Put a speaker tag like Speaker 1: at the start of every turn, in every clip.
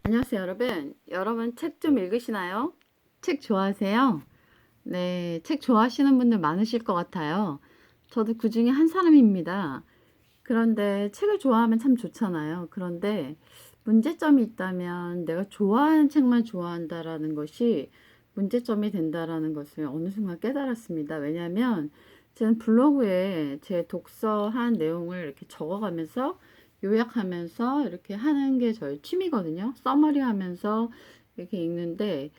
Speaker 1: 안녕하세요, 여러분. 여러분 책 좀 읽으시나요? 책 좋아하세요? 네, 책 좋아하시는 분들 많으실 것 같아요. 저도 그 중에 한 사람입니다. 그런데 책을 좋아하면 참 좋잖아요. 그런데 문제점이 있다면 내가 좋아하는 책만 좋아한다라는 것이 문제점이 된다라는 것을 어느 순간 깨달았습니다. 왜냐하면 저는 블로그에 제 독서한 내용을 이렇게 적어가면서 요약하면서 이렇게 하는 게 저의 취미거든요. 써머리 하면서 이렇게 읽는데,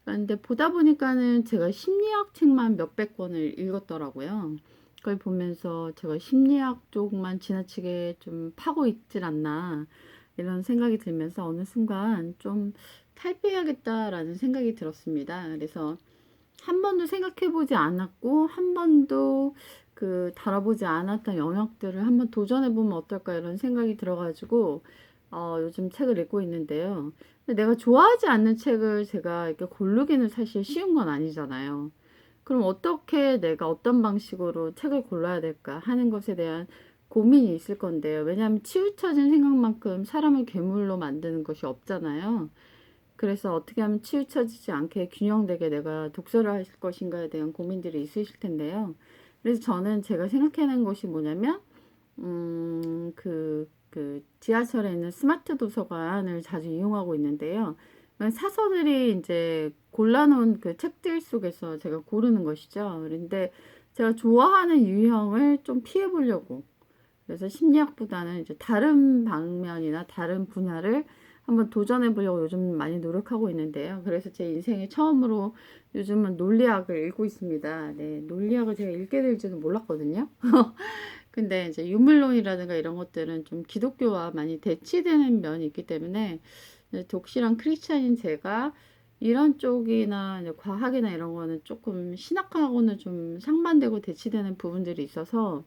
Speaker 1: 근데 보다 보니까는 제가 심리학 책만 몇백 권을 읽었더라고요. 그걸 보면서 제가 심리학 쪽만 지나치게 좀 파고 있질 않나 이런 생각이 들면서 어느 순간 좀 탈피해야겠다라는 생각이 들었습니다. 그래서 한 번도 생각해 보지 않았고 한 번도 다뤄보지 않았던 영역들을 한번 도전해 보면 어떨까 이런 생각이 들어가지고 요즘 책을 읽고 있는데요. 근데 내가 좋아하지 않는 책을 제가 이렇게 고르기는 사실 쉬운 건 아니잖아요. 그럼 어떻게 내가 어떤 방식으로 책을 골라야 될까 하는 것에 대한 고민이 있을 건데요. 왜냐하면 치우쳐진 생각만큼 사람을 괴물로 만드는 것이 없잖아요. 그래서 어떻게 하면 치우쳐지지 않게 균형되게 내가 독서를 할 것인가에 대한 고민들이 있으실 텐데요. 그래서 저는 제가 생각해낸 것이 뭐냐면, 지하철에 있는 스마트 도서관을 자주 이용하고 있는데요. 사서들이 이제 골라놓은 그 책들 속에서 제가 고르는 것이죠. 그런데 제가 좋아하는 유형을 좀 피해 보려고. 그래서 심리학보다는 이제 다른 방면이나 다른 분야를 한번 도전해 보려고 요즘 많이 노력하고 있는데요. 그래서 제 인생에 처음으로 요즘은 논리학을 읽고 있습니다. 네, 논리학을 제가 읽게 될지는 몰랐거든요. 근데 이제 유물론이라든가 이런 것들은 좀 기독교와 많이 대치되는 면이 있기 때문에 독실한 크리스찬인 제가 이런 쪽이나 이제 과학이나 이런 거는 조금 신학하고는 좀 상반되고 대치되는 부분들이 있어서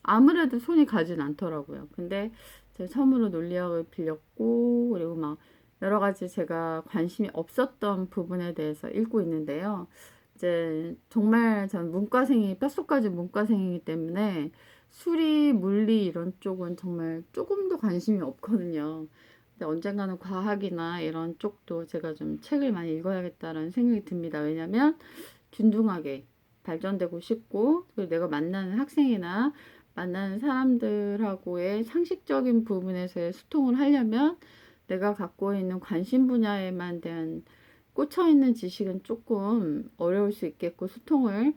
Speaker 1: 아무래도 손이 가진 않더라고요. 근데 제가 처음으로 논리학을 빌렸고, 그리고 막 여러 가지 제가 관심이 없었던 부분에 대해서 읽고 있는데요. 이제 정말 전 문과생이, 뼛속까지 문과생이기 때문에 수리, 물리 이런 쪽은 정말 조금도 관심이 없거든요. 근데 언젠가는 과학이나 이런 쪽도 제가 좀 책을 많이 읽어야겠다라는 생각이 듭니다. 왜냐면 균등하게 발전되고 싶고, 그리고 내가 만나는 학생이나 만나는 사람들하고의 상식적인 부분에서의 소통을 하려면 내가 갖고 있는 관심 분야에만 대한 꽂혀 있는 지식은 조금 어려울 수 있겠고 소통을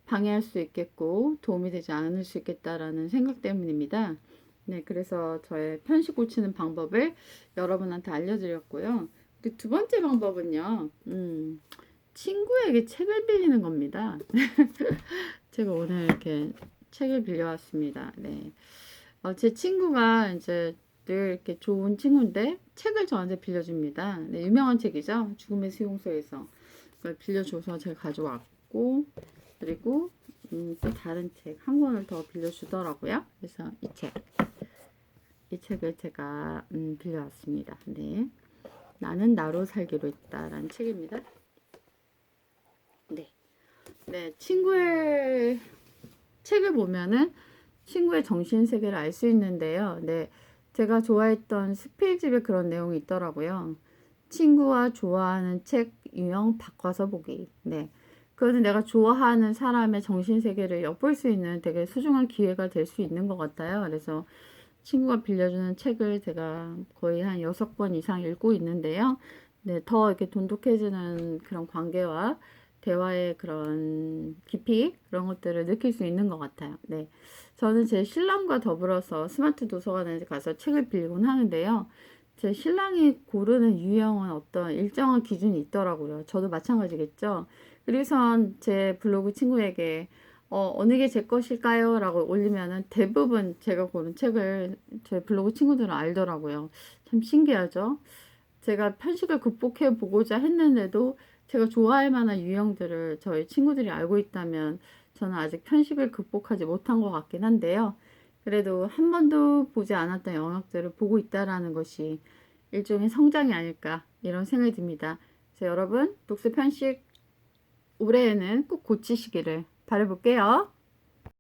Speaker 1: 방해할 수 있겠고 도움이 되지 않을 수 있겠다라는 생각 때문입니다. 네, 그래서 저의 편식 고치는 방법을 여러분한테 알려드렸고요. 그 두 번째 방법은요, 친구에게 책을 빌리는 겁니다. 제가 오늘 이렇게 책을 빌려왔습니다. 네. 제 친구가 이제 늘 이렇게 좋은 친구인데 책을 저한테 빌려줍니다. 네, 유명한 책이죠. 죽음의 수용소에서. 그걸 빌려줘서 제가 가져왔고, 그리고 또 다른 책 한 권을 더 빌려주더라고요. 그래서 이 책을 제가 빌려왔습니다. 네. 나는 나로 살기로 했다라는 책입니다. 네. 네, 친구의 책을 보면은 친구의 정신세계를 알 수 있는데요. 네, 제가 좋아했던 스필집에 그런 내용이 있더라고요. 친구와 좋아하는 책 유형 바꿔서 보기. 네, 그거는 내가 좋아하는 사람의 정신세계를 엿볼 수 있는 되게 소중한 기회가 될 수 있는 것 같아요. 그래서 친구가 빌려주는 책을 제가 거의 한 6권 이상 읽고 있는데요. 네, 더 이렇게 돈독해지는 그런 관계와 대화의 그런 깊이 그런 것들을 느낄 수 있는 것 같아요. 네, 저는 제 신랑과 더불어서 스마트 도서관에 가서 책을 빌곤 하는데요. 제 신랑이 고르는 유형은 어떤 일정한 기준이 있더라고요. 저도 마찬가지겠죠. 그래서 제 블로그 친구에게 어느 게 제 것일까요? 라고 올리면은 대부분 제가 고른 책을 제 블로그 친구들은 알더라고요. 참 신기하죠? 제가 편식을 극복해 보고자 했는데도 제가 좋아할 만한 유형들을 저희 친구들이 알고 있다면 저는 아직 편식을 극복하지 못한 것 같긴 한데요. 그래도 한 번도 보지 않았던 영역들을 보고 있다라는 것이 일종의 성장이 아닐까 이런 생각이 듭니다. 그래서 여러분 독서 편식 올해에는 꼭 고치시기를 바라볼게요.